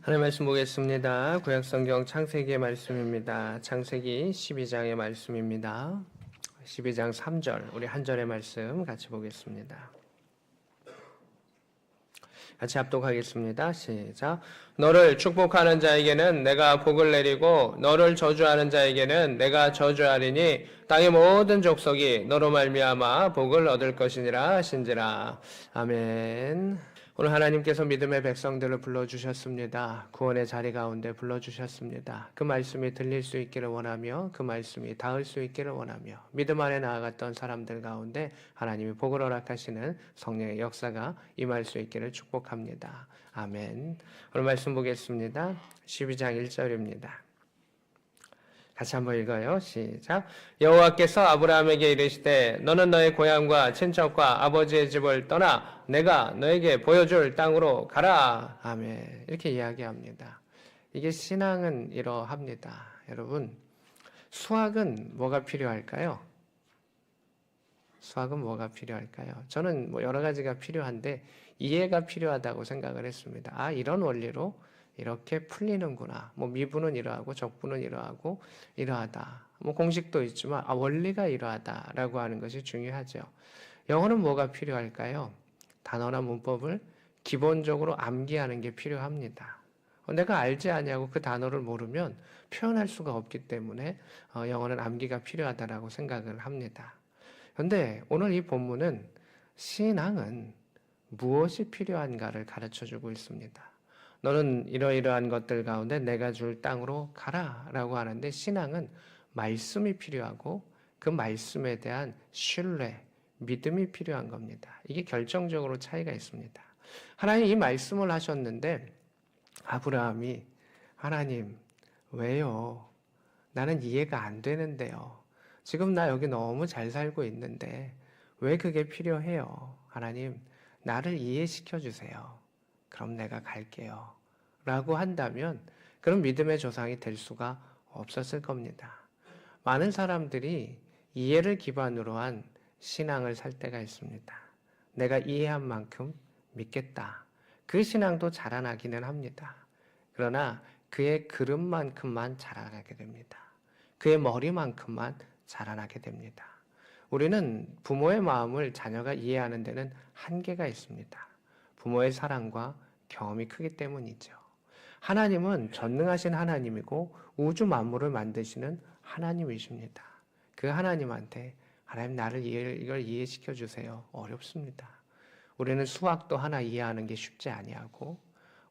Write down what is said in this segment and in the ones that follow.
하나님 말씀 보겠습니다. 구약성경 창세기의 말씀입니다. 창세기 12장의 말씀입니다. 12장 3절, 우리 한 절의 말씀 같이 보겠습니다. 같이 합독하겠습니다. 시작. 너를 축복하는 자에게는 내가 복을 내리고 너를 저주하는 자에게는 내가 저주하리니 땅의 모든 족속이 너로 말미암아 복을 얻을 것이니라 하신지라. 아멘. 오늘 하나님께서 믿음의 백성들을 불러주셨습니다. 구원의 자리 가운데 불러주셨습니다. 그 말씀이 들릴 수 있기를 원하며 그 말씀이 닿을 수 있기를 원하며 믿음 안에 나아갔던 사람들 가운데 하나님이 복을 허락하시는 성령의 역사가 임할 수 있기를 축복합니다. 아멘. 오늘 말씀 보겠습니다. 12장 1절입니다. 같이 한번 읽어요. 시작. 여호와께서 아브라함에게 이르시되 너는 너의 고향과 친척과 아버지의 집을 떠나 내가 너에게 보여줄 땅으로 가라. 아멘. 이렇게 이야기합니다. 이게 신앙은 이러합니다. 여러분, 수학은 뭐가 필요할까요? 수학은 뭐가 필요할까요? 저는 여러 가지가 필요한데 이해가 필요하다고 생각을 했습니다. 아, 이런 원리로 이렇게 풀리는구나. 미분은 이러하고 적분은 이러하고 이러하다. 공식도 있지만 원리가 이러하다라고 하는 것이 중요하죠. 영어는 뭐가 필요할까요? 단어나 문법을 기본적으로 암기하는 게 필요합니다. 내가 알지 아니하고 그 단어를 모르면 표현할 수가 없기 때문에 영어는 암기가 필요하다라고 생각을 합니다. 그런데 오늘 이 본문은 신앙은 무엇이 필요한가를 가르쳐주고 있습니다. 너는 이러이러한 것들 가운데 내가 줄 땅으로 가라 라고 하는데 신앙은 말씀이 필요하고 그 말씀에 대한 신뢰, 믿음이 필요한 겁니다. 이게 결정적으로 차이가 있습니다. 하나님 이 말씀을 하셨는데 아브라함이 하나님 왜요? 나는 이해가 안 되는데요. 지금 나 여기 너무 잘 살고 있는데 왜 그게 필요해요? 하나님 나를 이해시켜 주세요. 그럼 내가 갈게요. 라고 한다면 그런 믿음의 조상이 될 수가 없었을 겁니다. 많은 사람들이 이해를 기반으로 한 신앙을 살 때가 있습니다. 내가 이해한 만큼 믿겠다. 그 신앙도 자라나기는 합니다. 그러나 그의 그릇만큼만 자라나게 됩니다. 그의 머리만큼만 자라나게 됩니다. 우리는 부모의 마음을 자녀가 이해하는 데는 한계가 있습니다. 부모의 사랑과 경험이 크기 때문이죠. 하나님은 전능하신 하나님이고 우주 만물을 만드시는 하나님이십니다. 그 하나님한테 하나님 나를 이걸 이해시켜 주세요. 어렵습니다. 우리는 수학도 하나 이해하는 게 쉽지 아니하고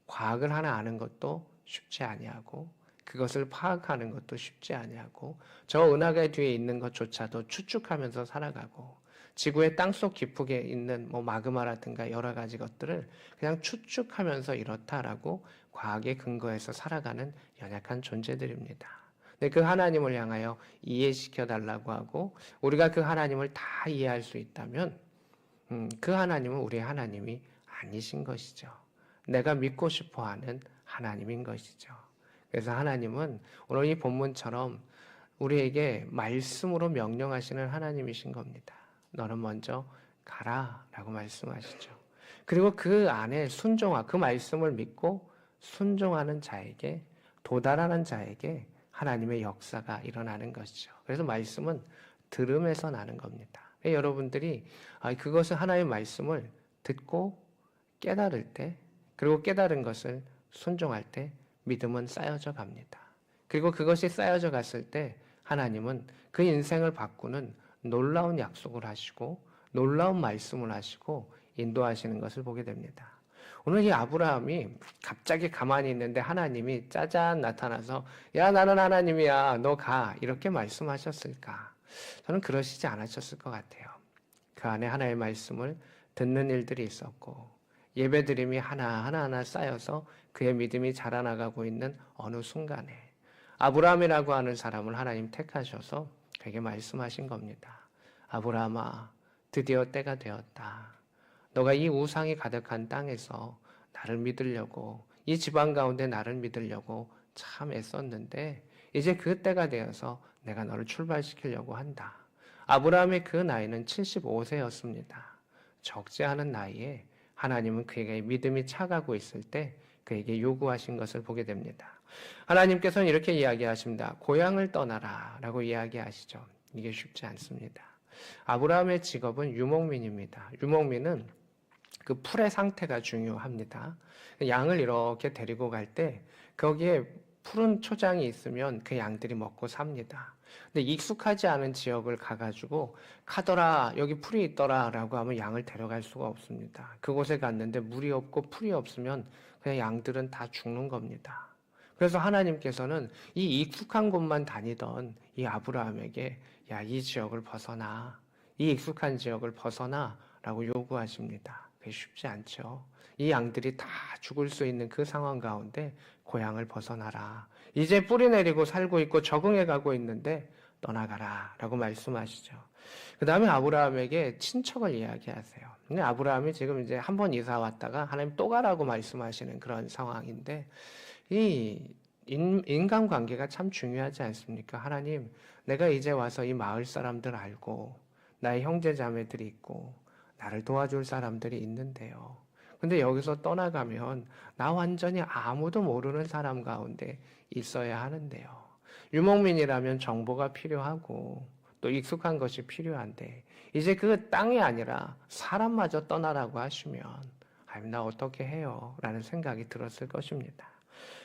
과학을 하나 아는 것도 쉽지 아니하고 그것을 파악하는 것도 쉽지 아니하고 저 은하계 뒤에 있는 것조차도 추측하면서 살아가고 지구의 땅속 깊게 있는 마그마라든가 여러 가지 것들을 그냥 추측하면서 이렇다라고 과학에 근거해서 살아가는 연약한 존재들입니다. 근데 그 하나님을 향하여 이해시켜 달라고 하고 우리가 그 하나님을 다 이해할 수 있다면 그 하나님은 우리의 하나님이 아니신 것이죠. 내가 믿고 싶어하는 하나님인 것이죠. 그래서 하나님은 오늘 이 본문처럼 우리에게 말씀으로 명령하시는 하나님이신 겁니다. 너는 먼저 가라 라고 말씀하시죠. 그리고 그 안에 그 말씀을 믿고 순종하는 자에게 도달하는 자에게 하나님의 역사가 일어나는 것이죠. 그래서 말씀은 들음에서 나는 겁니다. 여러분들이 그것을 하나님의 말씀을 듣고 깨달을 때 그리고 깨달은 것을 순종할 때 믿음은 쌓여져 갑니다. 그리고 그것이 쌓여져 갔을 때 하나님은 그 인생을 바꾸는 놀라운 약속을 하시고 놀라운 말씀을 하시고 인도하시는 것을 보게 됩니다. 오늘 이 아브라함이 갑자기 가만히 있는데 하나님이 짜잔 나타나서 야 나는 하나님이야 너 가 이렇게 말씀하셨을까? 저는 그러시지 않으셨을 것 같아요. 그 안에 하나의 말씀을 듣는 일들이 있었고 예배드림이 하나하나 쌓여서 그의 믿음이 자라나가고 있는 어느 순간에 아브라함이라고 하는 사람을 하나님 택하셔서 그에게 말씀하신 겁니다. 아브라함아, 드디어 때가 되었다. 너가 이 우상이 가득한 땅에서 나를 믿으려고 이 지방 가운데 나를 믿으려고 참 애썼는데 이제 그 때가 되어서 내가 너를 출발시키려고 한다. 아브라함의 그 나이는 75세였습니다. 적지 않은 나이에 하나님은 그에게 믿음이 차가고 있을 때 그에게 요구하신 것을 보게 됩니다. 하나님께서는 이렇게 이야기하십니다. 고향을 떠나라 라고 이야기하시죠. 이게 쉽지 않습니다. 아브라함의 직업은 유목민입니다. 유목민은 그 풀의 상태가 중요합니다. 양을 이렇게 데리고 갈 때 거기에 푸른 초장이 있으면 그 양들이 먹고 삽니다. 근데 익숙하지 않은 지역을 가가지고 가더라 여기 풀이 있더라 라고 하면 양을 데려갈 수가 없습니다. 그곳에 갔는데 물이 없고 풀이 없으면 그냥 양들은 다 죽는 겁니다. 그래서 하나님께서는 이 익숙한 곳만 다니던 이 아브라함에게 야, 이 지역을 벗어나, 이 익숙한 지역을 벗어나 라고 요구하십니다. 그게 쉽지 않죠. 이 양들이 다 죽을 수 있는 그 상황 가운데 고향을 벗어나라. 이제 뿌리 내리고 살고 있고 적응해 가고 있는데 떠나가라 라고 말씀하시죠. 그 다음에 아브라함에게 친척을 이야기하세요. 근데 아브라함이 지금 이제 한 번 이사 왔다가 하나님 또 가라고 말씀하시는 그런 상황인데 이 인간관계가 참 중요하지 않습니까? 하나님, 내가 이제 와서 이 마을 사람들 알고 나의 형제 자매들이 있고 나를 도와줄 사람들이 있는데요. 근데 여기서 떠나가면 나 완전히 아무도 모르는 사람 가운데 있어야 하는데요. 유목민이라면 정보가 필요하고 또 익숙한 것이 필요한데 이제 그 땅이 아니라 사람마저 떠나라고 하시면 나 어떻게 해요? 라는 생각이 들었을 것입니다.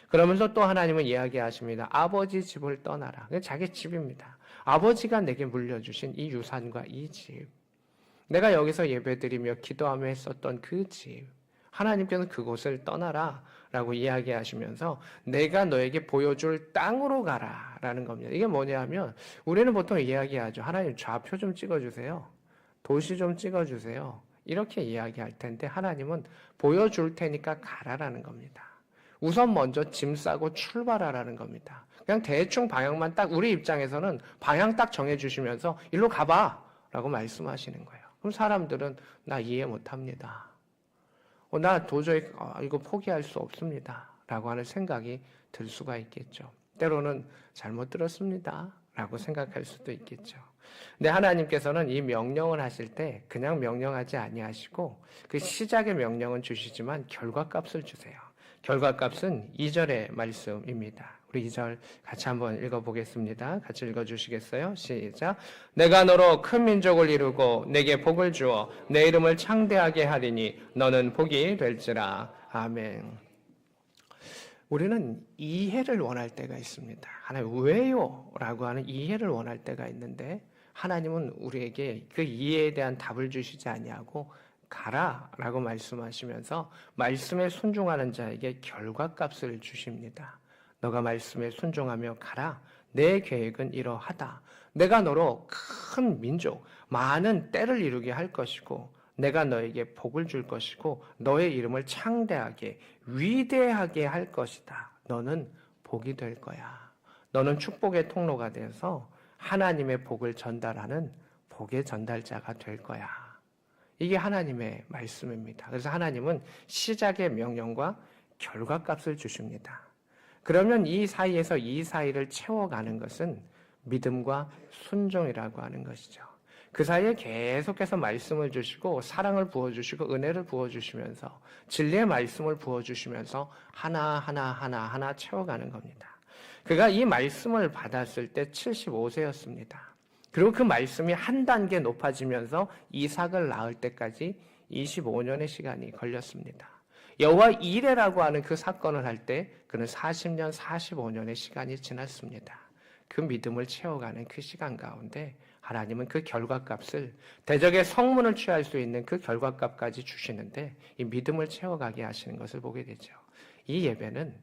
그러면서 또 하나님은 이야기하십니다. 아버지 집을 떠나라. 자기 집입니다. 아버지가 내게 물려주신 이 유산과 이 집, 내가 여기서 예배드리며 기도하며 했었던 그 집, 하나님께서는 그곳을 떠나라 라고 이야기하시면서 내가 너에게 보여줄 땅으로 가라 라는 겁니다. 이게 뭐냐면 우리는 보통 이야기하죠. 하나님 좌표 좀 찍어주세요. 도시 좀 찍어주세요. 이렇게 이야기할 텐데 하나님은 보여줄 테니까 가라라는 겁니다. 우선 먼저 짐 싸고 출발하라는 겁니다. 그냥 대충 방향만 딱 우리 입장에서는 방향 딱 정해주시면서 일로 가봐 라고 말씀하시는 거예요. 그럼 사람들은 나 이해 못합니다. 나 도저히 이거 포기할 수 없습니다 라고 하는 생각이 들 수가 있겠죠. 때로는 잘못 들었습니다 라고 생각할 수도 있겠죠. 근데 하나님께서는 이 명령을 하실 때 그냥 명령하지 아니하시고 그 시작의 명령은 주시지만 결과값을 주세요. 결과값은 2절의 말씀입니다. 우리 2절 같이 한번 읽어보겠습니다. 같이 읽어주시겠어요? 시작. 내가 너로 큰 민족을 이루고 내게 복을 주어 내 이름을 창대하게 하리니 너는 복이 될지라. 아멘. 우리는 이해를 원할 때가 있습니다. 하나님 왜요? 라고 하는 이해를 원할 때가 있는데 하나님은 우리에게 그 이해에 대한 답을 주시지 아니하고 가라 라고 말씀하시면서 말씀에 순종하는 자에게 결과값을 주십니다. 너가 말씀에 순종하며 가라. 내 계획은 이러하다. 내가 너로 큰 민족, 많은 때를 이루게 할 것이고 내가 너에게 복을 줄 것이고 너의 이름을 창대하게 위대하게 할 것이다. 너는 복이 될 거야. 너는 축복의 통로가 되어서 하나님의 복을 전달하는 복의 전달자가 될 거야. 이게 하나님의 말씀입니다. 그래서 하나님은 시작의 명령과 결과값을 주십니다. 그러면 이 사이에서 이 사이를 채워가는 것은 믿음과 순종이라고 하는 것이죠. 그 사이에 계속해서 말씀을 주시고 사랑을 부어주시고 은혜를 부어주시면서 진리의 말씀을 부어주시면서 하나 채워가는 겁니다. 그가 이 말씀을 받았을 때 75세였습니다. 그리고 그 말씀이 한 단계 높아지면서 이삭을 낳을 때까지 25년의 시간이 걸렸습니다. 여호와 이레라고 하는 그 사건을 할 때 그는 40년, 45년의 시간이 지났습니다. 그 믿음을 채워가는 그 시간 가운데 하나님은 그 결과값을 대적의 성문을 취할 수 있는 그 결과값까지 주시는데 이 믿음을 채워가게 하시는 것을 보게 되죠. 이 예배는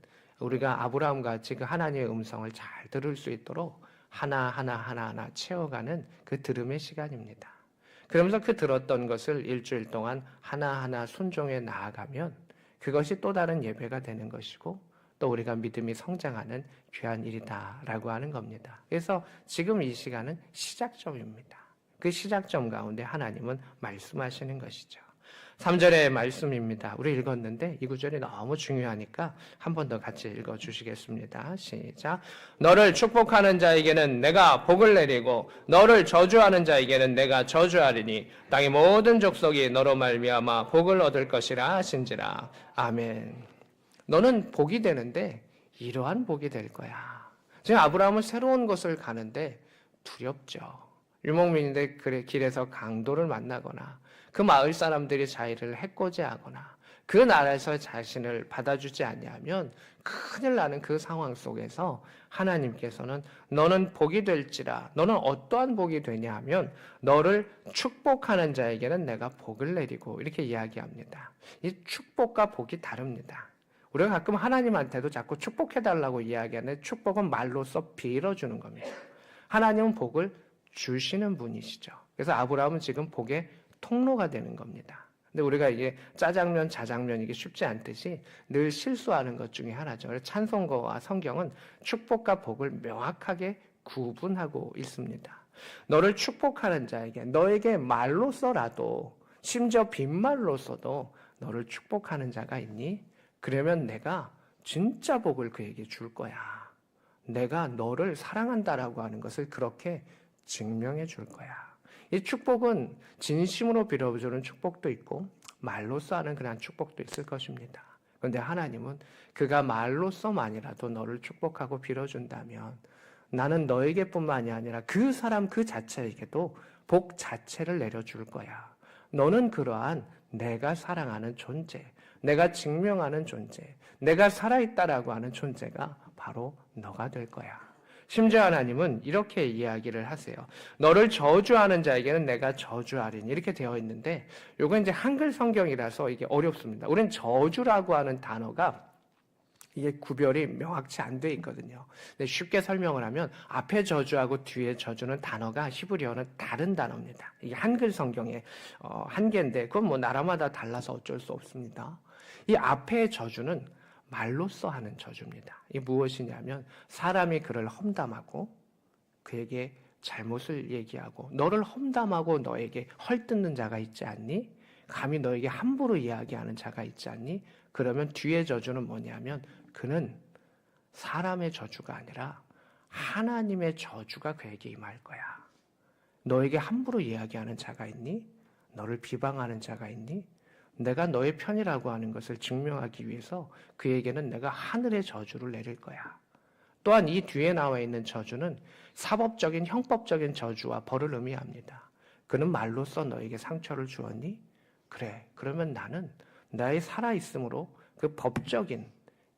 우리가 아브라함과 같이 그 하나님의 음성을 잘 들을 수 있도록 하나 채워가는 그 들음의 시간입니다. 그러면서 그 들었던 것을 일주일 동안 하나하나 순종해 나아가면 그것이 또 다른 예배가 되는 것이고 또 우리가 믿음이 성장하는 귀한 일이다라고 하는 겁니다. 그래서 지금 이 시간은 시작점입니다. 그 시작점 가운데 하나님은 말씀하시는 것이죠. 3절의 말씀입니다. 우리 읽었는데 이 구절이 너무 중요하니까 한 번 더 같이 읽어주시겠습니다. 시작. 너를 축복하는 자에게는 내가 복을 내리고 너를 저주하는 자에게는 내가 저주하리니 땅의 모든 족속이 너로 말미암아 복을 얻을 것이라 하신지라. 아멘. 너는 복이 되는데 이러한 복이 될 거야. 지금 아브라함은 새로운 곳을 가는데 두렵죠. 유목민인데 길에서 강도를 만나거나 그 마을 사람들이 자기를 해코지하거나 그 나라에서 자신을 받아주지 아니하면 큰일 나는 그 상황 속에서 하나님께서는 너는 복이 될지라, 너는 어떠한 복이 되냐 하면 너를 축복하는 자에게는 내가 복을 내리고, 이렇게 이야기합니다. 이 축복과 복이 다릅니다. 우리가 가끔 하나님한테도 자꾸 축복해달라고 이야기하는데 축복은 말로써 빌어주는 겁니다. 하나님은 복을 주시는 분이시죠. 그래서 아브라함은 지금 복의 통로가 되는 겁니다. 근데 우리가 이게 짜장면, 자장면 이게 쉽지 않듯이 늘 실수하는 것 중에 하나죠. 그래서 찬송가와 성경은 축복과 복을 명확하게 구분하고 있습니다. 너를 축복하는 자에게, 너에게 말로써라도, 심지어 빈말로써도 너를 축복하는 자가 있니? 그러면 내가 진짜 복을 그에게 줄 거야. 내가 너를 사랑한다라고 하는 것을 그렇게 증명해 줄 거야. 이 축복은 진심으로 빌어주는 축복도 있고 말로써 하는 그냥 축복도 있을 것입니다. 그런데 하나님은 그가 말로써만이라도 너를 축복하고 빌어준다면 나는 너에게뿐만이 아니라 그 사람 그 자체에게도 복 자체를 내려줄 거야. 너는 그러한 내가 사랑하는 존재, 내가 증명하는 존재, 내가 살아있다라고 하는 존재가 바로 너가 될 거야. 심지어 하나님은 이렇게 이야기를 하세요. 너를 저주하는 자에게는 내가 저주하리니, 이렇게 되어 있는데 요건 이제 한글 성경이라서 이게 어렵습니다. 우리는 저주라고 하는 단어가 이게 구별이 명확치 안 돼 있거든요. 근데 쉽게 설명을 하면 앞에 저주하고 뒤에 저주는 단어가 히브리어는 다른 단어입니다. 이게 한글 성경의 한계인데 그건 뭐 나라마다 달라서 어쩔 수 없습니다. 이 앞에 저주는 말로써 하는 저주입니다. 이게 무엇이냐면 사람이 그를 험담하고 그에게 잘못을 얘기하고 너를 험담하고 너에게 헐뜯는 자가 있지 않니? 감히 너에게 함부로 이야기하는 자가 있지 않니? 그러면 뒤에 저주는 뭐냐면 그는 사람의 저주가 아니라 하나님의 저주가 그에게 임할 거야. 너에게 함부로 이야기하는 자가 있니? 너를 비방하는 자가 있니? 내가 너의 편이라고 하는 것을 증명하기 위해서 그에게는 내가 하늘의 저주를 내릴 거야. 또한 이 뒤에 나와 있는 저주는 사법적인 형법적인 저주와 벌을 의미합니다. 그는 말로써 너에게 상처를 주었니? 그래. 그러면 나는 나의 살아있음으로 그 법적인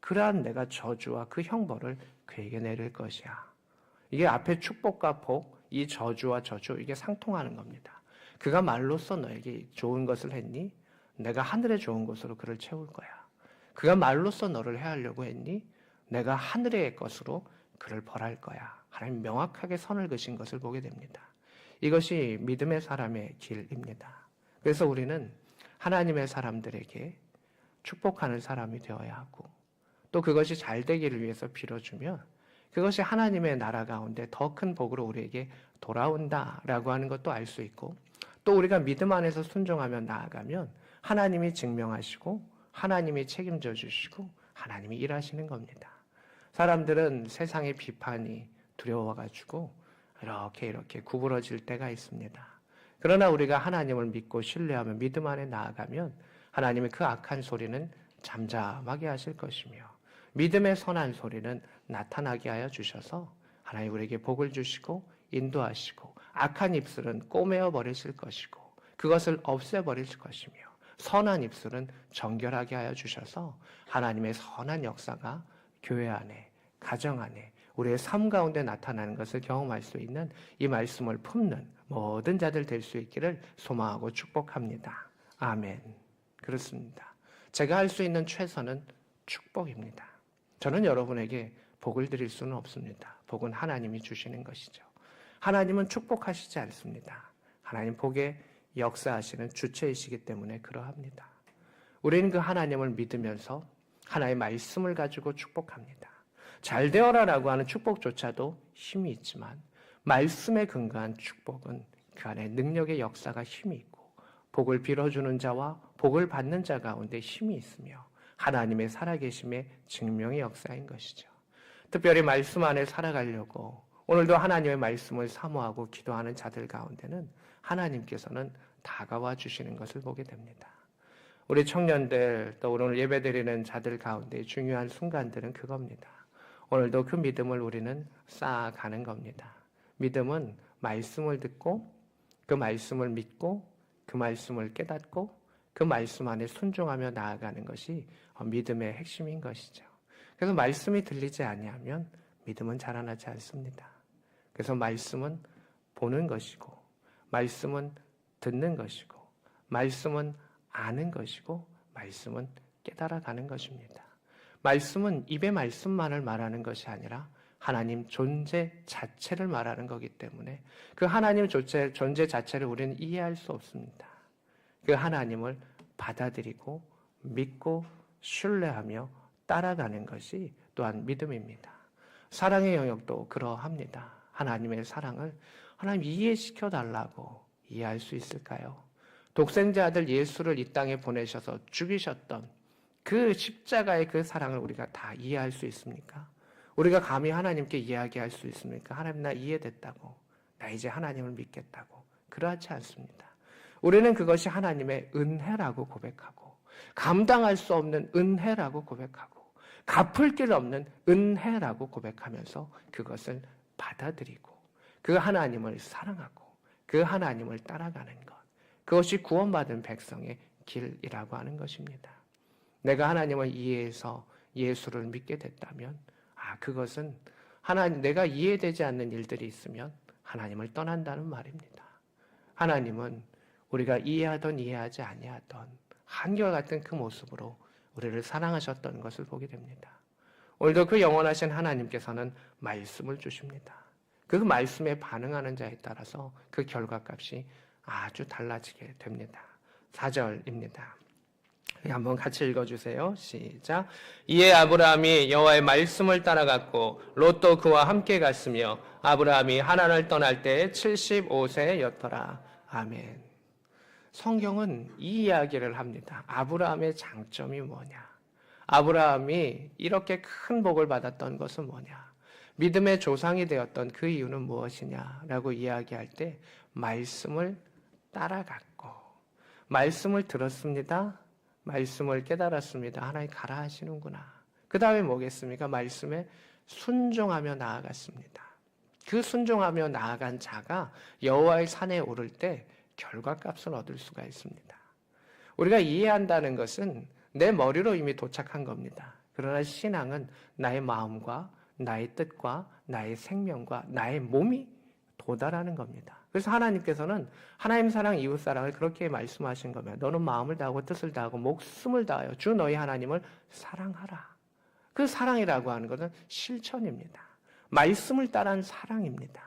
그러한 내가 저주와 그 형벌을 그에게 내릴 것이야. 이게 앞에 축복과 복, 이 저주와 저주, 이게 상통하는 겁니다. 그가 말로써 너에게 좋은 것을 했니? 내가 하늘의 좋은 것으로 그를 채울 거야. 그가 말로써 너를 해하려고 했니? 내가 하늘의 것으로 그를 벌할 거야. 하나님 명확하게 선을 그신 것을 보게 됩니다. 이것이 믿음의 사람의 길입니다. 그래서 우리는 하나님의 사람들에게 축복하는 사람이 되어야 하고 또 그것이 잘 되기를 위해서 빌어주면 그것이 하나님의 나라 가운데 더 큰 복으로 우리에게 돌아온다라고 하는 것도 알 수 있고 또 우리가 믿음 안에서 순종하며 나아가면 하나님이 증명하시고 하나님이 책임져 주시고 하나님이 일하시는 겁니다. 사람들은 세상의 비판이 두려워가지고 이렇게 구부러질 때가 있습니다. 그러나 우리가 하나님을 믿고 신뢰하며 믿음 안에 나아가면 하나님의 그 악한 소리는 잠잠하게 하실 것이며 믿음의 선한 소리는 나타나게 하여 주셔서 하나님 우리에게 복을 주시고 인도하시고 악한 입술은 꼬매어 버리실 것이고 그것을 없애버리실 것이며 선한 입술은 정결하게 하여 주셔서 하나님의 선한 역사가 교회 안에, 가정 안에, 우리의 삶 가운데 나타나는 것을 경험할 수 있는 이 말씀을 품는 모든 자들 될 수 있기를 소망하고 축복합니다. 아멘. 그렇습니다. 제가 할 수 있는 최선은 축복입니다. 저는 여러분에게 복을 드릴 수는 없습니다. 복은 하나님이 주시는 것이죠. 하나님은 축복하시지 않습니다. 하나님 복의 역사하시는 주체이시기 때문에 그러합니다. 우리는 그 하나님을 믿으면서 하나의 말씀을 가지고 축복합니다. 잘 되어라라고 하는 축복조차도 힘이 있지만 말씀에 근거한 축복은 그 안에 능력의 역사가 힘이 있고 복을 빌어주는 자와 복을 받는 자 가운데 힘이 있으며 하나님의 살아계심의 증명의 역사인 것이죠. 특별히 말씀 안에 살아가려고 오늘도 하나님의 말씀을 사모하고 기도하는 자들 가운데는 하나님께서는 다가와 주시는 것을 보게 됩니다. 우리 청년들 또 오늘 예배드리는 자들 가운데 중요한 순간들은 그겁니다. 오늘도 그 믿음을 우리는 쌓아가는 겁니다. 믿음은 말씀을 듣고 그 말씀을 믿고 그 말씀을 깨닫고 그 말씀 안에 순종하며 나아가는 것이 믿음의 핵심인 것이죠. 그래서 말씀이 들리지 아니하면 믿음은 자라나지 않습니다. 그래서 말씀은 보는 것이고 말씀은 듣는 것이고 말씀은 아는 것이고 말씀은 깨달아가는 것입니다. 말씀은 입의 말씀만을 말하는 것이 아니라 하나님 존재 자체를 말하는 거기 때문에 그 하나님 존재 자체를 우리는 이해할 수 없습니다. 그 하나님을 받아들이고 믿고 신뢰하며 따라가는 것이 또한 믿음입니다. 사랑의 영역도 그러합니다. 하나님의 사랑을 하나님 이해시켜 달라고 이해할 수 있을까요? 독생자 아들 예수를 이 땅에 보내셔서 죽이셨던 그 십자가의 그 사랑을 우리가 다 이해할 수 있습니까? 우리가 감히 하나님께 이야기할 수 있습니까? 하나님 나 이해됐다고. 나 이제 하나님을 믿겠다고. 그러하지 않습니다. 우리는 그것이 하나님의 은혜라고 고백하고 감당할 수 없는 은혜라고 고백하고 갚을 길 없는 은혜라고 고백하면서 그것을 받아들이고 그 하나님을 사랑하고 그 하나님을 따라가는 것. 그것이 구원받은 백성의 길이라고 하는 것입니다. 내가 하나님을 이해해서 예수를 믿게 됐다면 그것은 내가 이해되지 않는 일들이 있으면 하나님을 떠난다는 말입니다. 하나님은 우리가 이해하던 이해하지 아니하던 한결같은 그 모습으로 우리를 사랑하셨던 것을 보게 됩니다. 오늘도 그 영원하신 하나님께서는 말씀을 주십니다. 그 말씀에 반응하는 자에 따라서 그 결과값이 아주 달라지게 됩니다. 4절입니다. 한번 같이 읽어주세요. 시작. 이에 아브라함이 여호와의 말씀을 따라갔고 롯도 그와 함께 갔으며 아브라함이 하란을 떠날 때 75세였더라. 아멘. 성경은 이 이야기를 합니다. 아브라함의 장점이 뭐냐? 아브라함이 이렇게 큰 복을 받았던 것은 뭐냐? 믿음의 조상이 되었던 그 이유는 무엇이냐라고 이야기할 때 말씀을 따라갔고 말씀을 들었습니다. 말씀을 깨달았습니다. 하나님 가라 하시는구나. 그 다음에 뭐겠습니까? 말씀에 순종하며 나아갔습니다. 그 순종하며 나아간 자가 여호와의 산에 오를 때 결과값을 얻을 수가 있습니다. 우리가 이해한다는 것은 내 머리로 이미 도착한 겁니다. 그러나 신앙은 나의 마음과 나의 뜻과 나의 생명과 나의 몸이 도달하는 겁니다. 그래서 하나님께서는 하나님 사랑, 이웃 사랑을 그렇게 말씀하신 거면 너는 마음을 다하고 뜻을 다하고 목숨을 다하여 주 너희 하나님을 사랑하라. 그 사랑이라고 하는 것은 실천입니다. 말씀을 따른 사랑입니다.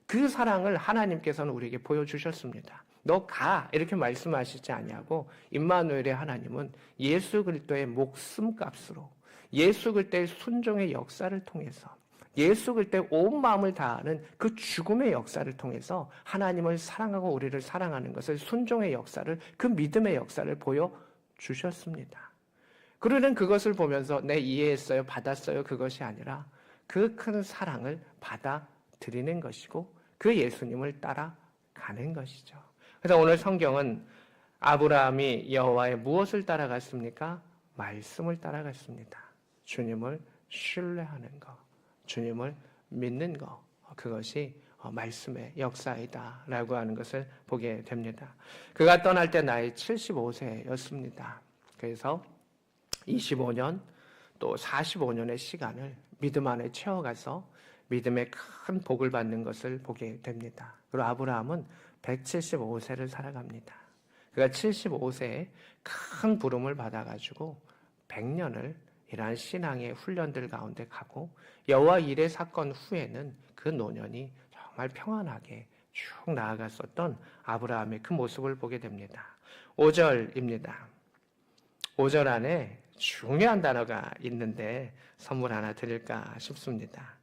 그 사랑을 하나님께서는 우리에게 보여주셨습니다. 너 가 이렇게 말씀하시지 아니하고 임마누엘의 하나님은 예수 그리스도의 목숨값으로 예수 그리스도의 순종의 역사를 통해서 예수 그리스도의 온 마음을 다하는 그 죽음의 역사를 통해서 하나님을 사랑하고 우리를 사랑하는 것을 순종의 역사를 그 믿음의 역사를 보여주셨습니다. 그러는 그것을 보면서 내 이해했어요 받았어요 그것이 아니라 그 큰 사랑을 받아들이는 것이고 그 예수님을 따라가는 것이죠. 그래서 오늘 성경은 아브라함이 여호와의 무엇을 따라갔습니까? 말씀을 따라갔습니다. 주님을 신뢰하는 것, 주님을 믿는 것, 그것이 말씀의 역사이다라고 하는 것을 보게 됩니다. 그가 떠날 때 나이 75세였습니다. 그래서 25년 또 45년의 시간을 믿음 안에 채워가서 믿음의 큰 복을 받는 것을 보게 됩니다. 그리고 아브라함은 175세를 살아갑니다. 그가 75세에 큰 부름을 받아가지고 100년을 이러한 신앙의 훈련들 가운데 가고 여호와 일의 사건 후에는 그 노년이 정말 평안하게 쭉 나아갔었던 아브라함의 그 모습을 보게 됩니다. 5절입니다. 5절 안에 중요한 단어가 있는데 선물 하나 드릴까 싶습니다.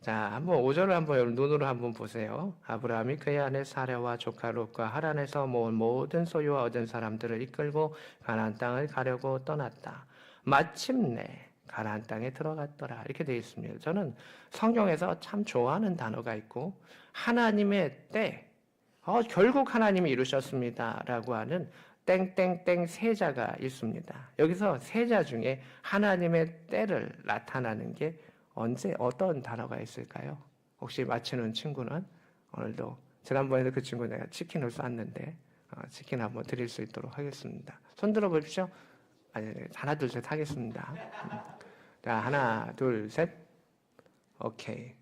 자, 한번 5절을 한번 눈으로 한번 보세요. 아브라함이 그의 아내 사라와 조카 롯과 하란에서 모은 모든 소유와 얻은 사람들을 이끌고 가나안 땅을 가려고 떠났다. 마침내 가나안 땅에 들어갔더라. 이렇게 되어 있습니다. 저는 성경에서 참 좋아하는 단어가 있고 하나님의 때, 결국 하나님이 이루셨습니다라고 하는 땡땡땡 세자가 있습니다. 여기서 세자 중에 하나님의 때를 나타나는 게 언제 어떤 단어가 있을까요? 혹시 맞히는 친구는 오늘도 지난번에도 그 친구 내가 치킨을 쐈는데 치킨 한번 드릴 수 있도록 하겠습니다. 손 들어 보십시오. 아니, 하나 둘 셋 하겠습니다. 자, 하나 둘 셋. 오케이.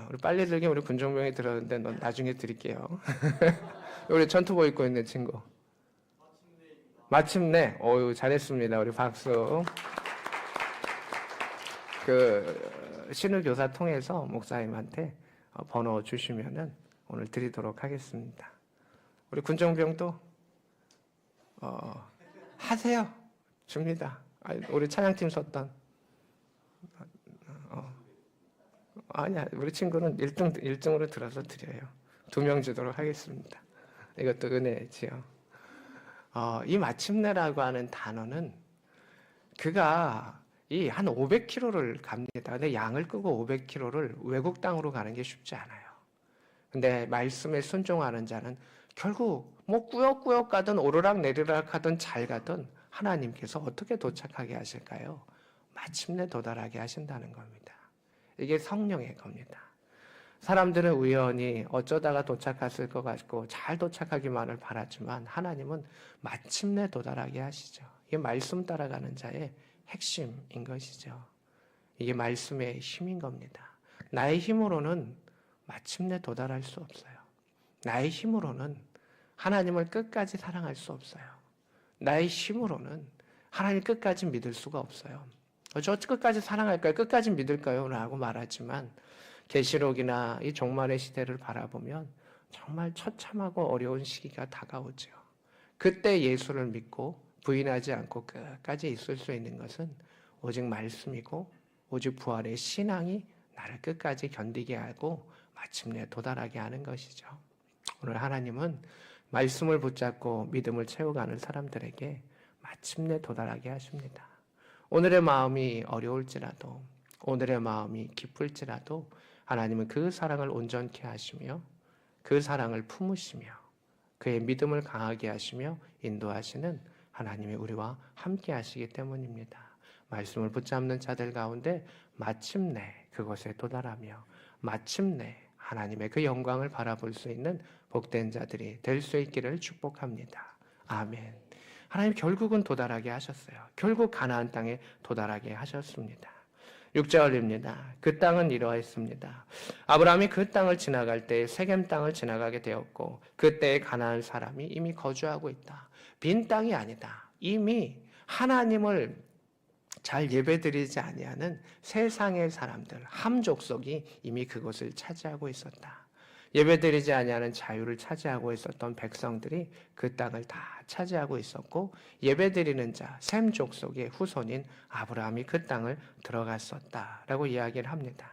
우리 빨리 들기 우리 군종병이 들었는데 넌 나중에 드릴게요. 우리 전투복 입고 있는 친구. 마침내. 어유 잘했습니다. 우리 박수. 그 신우교사 통해서 목사님한테 번호 주시면은 오늘 드리도록 하겠습니다. 우리 군종병도 하세요. 줍니다. 우리 찬양팀 썼던 아니야. 우리 친구는 1등으로 들어서 드려요. 2명 주도록 하겠습니다. 이것도 은혜지요. 이 마침내라고 하는 단어는 그가 이 한 500km를 갑니다. 근데 양을 끄고 500km를 외국 땅으로 가는 게 쉽지 않아요. 근데 말씀에 순종하는 자는 결국 뭐 꾸역꾸역 가든 오르락 내리락 하든 잘 가든 하나님께서 어떻게 도착하게 하실까요? 마침내 도달하게 하신다는 겁니다. 이게 성령의 겁니다. 사람들은 우연히 어쩌다가 도착했을 것 같고 잘 도착하기만을 바라지만 하나님은 마침내 도달하게 하시죠. 이게 말씀 따라가는 자의 핵심인 것이죠. 이게 말씀의 힘인 겁니다. 나의 힘으로는 마침내 도달할 수 없어요. 나의 힘으로는 하나님을 끝까지 사랑할 수 없어요. 나의 힘으로는 하나님 끝까지 믿을 수가 없어요. 저 끝까지 사랑할까요? 끝까지 믿을까요? 라고 말하지만 계시록이나 이 종말의 시대를 바라보면 정말 처참하고 어려운 시기가 다가오죠. 그때 예수를 믿고 부인하지 않고 끝까지 있을 수 있는 것은 오직 말씀이고 오직 부활의 신앙이 나를 끝까지 견디게 하고 마침내 도달하게 하는 것이죠. 오늘 하나님은 말씀을 붙잡고 믿음을 채워가는 사람들에게 마침내 도달하게 하십니다. 오늘의 마음이 어려울지라도 오늘의 마음이 기쁠지라도 하나님은 그 사랑을 온전케 하시며 그 사랑을 품으시며 그의 믿음을 강하게 하시며 인도하시는 하나님이 우리와 함께 하시기 때문입니다. 말씀을 붙잡는 자들 가운데 마침내 그것에 도달하며 마침내 하나님의 그 영광을 바라볼 수 있는 복된 자들이 될 수 있기를 축복합니다. 아멘. 하나님 결국은 도달하게 하셨어요. 결국 가나안 땅에 도달하게 하셨습니다. 6절입니다. 그 땅은 이러했습니다. 아브라함이 그 땅을 지나갈 때 세겜 땅을 지나가게 되었고 그때의 가나안 사람이 이미 거주하고 있다. 빈 땅이 아니다. 이미 하나님을 잘 예배드리지 아니하는 세상의 사람들, 함 족속이 이미 그곳을 차지하고 있었다. 예배드리지 아니하는 자유를 차지하고 있었던 백성들이 그 땅을 다 차지하고 있었고 예배드리는 자, 셈 족속의 후손인 아브라함이 그 땅을 들어갔었다라고 이야기를 합니다.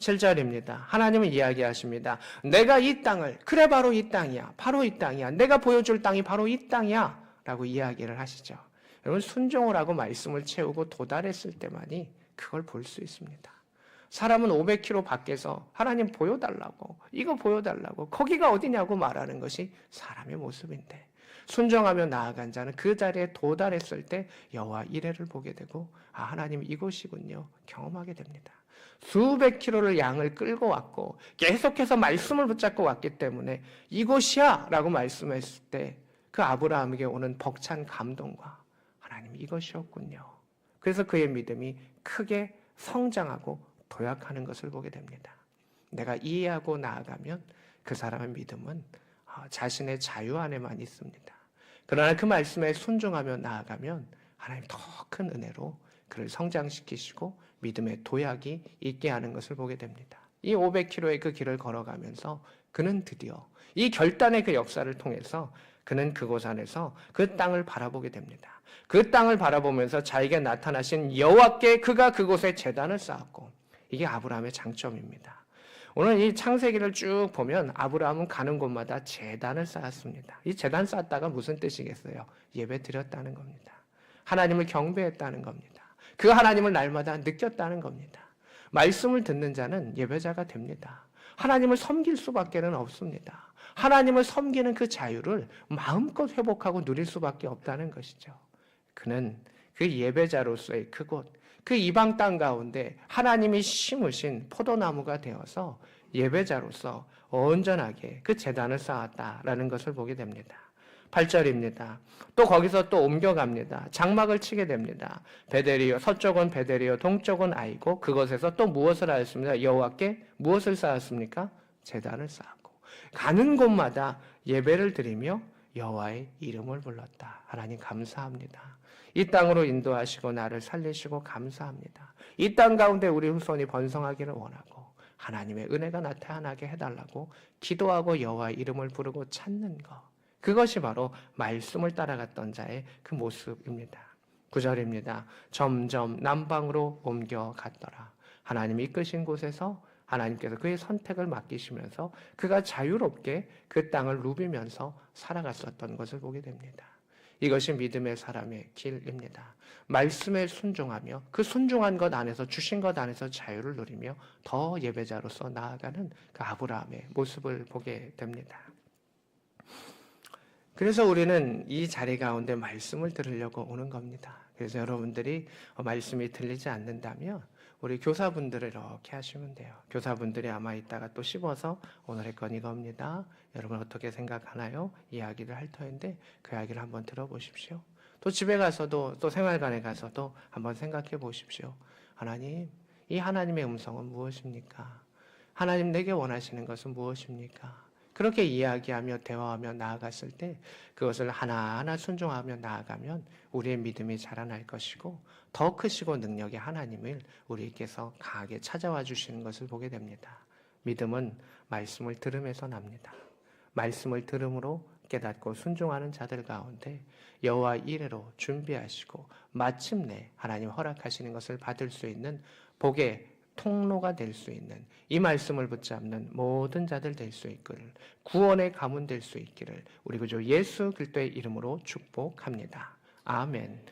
7절입니다. 하나님은 이야기하십니다. 내가 이 땅을, 그래 바로 이 땅이야. 바로 이 땅이야. 내가 보여줄 땅이 바로 이 땅이야. 라고 이야기를 하시죠. 여러분 순종을 하고 말씀을 채우고 도달했을 때만이 그걸 볼 수 있습니다. 사람은 500km 밖에서 하나님 보여달라고 이거 보여달라고 거기가 어디냐고 말하는 것이 사람의 모습인데 순종하며 나아간 자는 그 자리에 도달했을 때 여호와 이레를 보게 되고 하나님 이곳이군요 경험하게 됩니다. 수백 킬로를 양을 끌고 왔고 계속해서 말씀을 붙잡고 왔기 때문에 이곳이야 라고 말씀했을 때 그 아브라함에게 오는 벅찬 감동과 하나님 이것이었군요. 그래서 그의 믿음이 크게 성장하고 도약하는 것을 보게 됩니다. 내가 이해하고 나아가면 그 사람의 믿음은 자신의 자유 안에만 있습니다. 그러나 그 말씀에 순종하며 나아가면 하나님 더 큰 은혜로 그를 성장시키시고 믿음의 도약이 있게 하는 것을 보게 됩니다. 이 500km의 그 길을 걸어가면서 그는 드디어 이 결단의 그 역사를 통해서 그는 그곳 안에서 그 땅을 바라보게 됩니다. 그 땅을 바라보면서 자기에게 나타나신 여호와께 그가 그곳에 제단을 쌓았고 이게 아브라함의 장점입니다. 오늘 이 창세기를 쭉 보면 아브라함은 가는 곳마다 제단을 쌓았습니다. 이 제단 쌓았다가 무슨 뜻이겠어요? 예배 드렸다는 겁니다. 하나님을 경배했다는 겁니다. 그 하나님을 날마다 느꼈다는 겁니다. 말씀을 듣는 자는 예배자가 됩니다. 하나님을 섬길 수밖에는 없습니다. 하나님을 섬기는 그 자유를 마음껏 회복하고 누릴 수밖에 없다는 것이죠. 그는 그 예배자로서의 그곳, 그 이방 땅 가운데 하나님이 심으신 포도나무가 되어서 예배자로서 온전하게 그 제단을 쌓았다라는 것을 보게 됩니다. 8절입니다. 또 거기서 또 옮겨갑니다. 장막을 치게 됩니다. 베델이요, 서쪽은 베델이요, 동쪽은 아이고 그것에서 또 무엇을 하였습니까? 여호와께 무엇을 쌓았습니까? 제단을 쌓았고 가는 곳마다 예배를 드리며 여호와의 이름을 불렀다. 하나님 감사합니다. 이 땅으로 인도하시고 나를 살리시고 감사합니다. 이 땅 가운데 우리 후손이 번성하기를 원하고 하나님의 은혜가 나타나게 해달라고 기도하고 여호와의 이름을 부르고 찾는 것, 그것이 바로 말씀을 따라갔던 자의 그 모습입니다. 9절입니다. 점점 남방으로 옮겨갔더라. 하나님이 이끄신 곳에서 하나님께서 그의 선택을 맡기시면서 그가 자유롭게 그 땅을 누비면서 살아갔었던 것을 보게 됩니다. 이것이 믿음의 사람의 길입니다. 말씀에 순종하며 그 순종한 것 안에서 주신 것 안에서 자유를 누리며 더 예배자로서 나아가는 그 아브라함의 모습을 보게 됩니다. 그래서 우리는 이 자리 가운데 말씀을 들으려고 오는 겁니다. 그래서 여러분들이 말씀이 들리지 않는다면 우리 교사분들을 이렇게 하시면 돼요. 교사분들이 아마 이따가 또 씹어서 오늘의 건 이겁니다. 여러분 어떻게 생각하나요? 이야기를 할 터인데 그 이야기를 한번 들어보십시오. 또 집에 가서도 또 생활관에 가서도 한번 생각해 보십시오. 하나님, 이 하나님의 음성은 무엇입니까? 하나님 내게 원하시는 것은 무엇입니까? 그렇게 이야기하며 대화하며 나아갔을 때 그것을 하나하나 순종하며 나아가면 우리의 믿음이 자라날 것이고 더 크시고 능력의 하나님을 우리께서 강하게 찾아와 주시는 것을 보게 됩니다. 믿음은 말씀을 들음에서 납니다. 말씀을 들음으로 깨닫고 순종하는 자들 가운데 여호와 이레로 준비하시고 마침내 하나님 허락하시는 것을 받을 수 있는 복의 통로가 될 수 있는 이 말씀을 붙잡는 모든 자들 될 수 있기를, 구원의 가문 될 수 있기를 우리 구주 예수 그리스도의 이름으로 축복합니다. 아멘.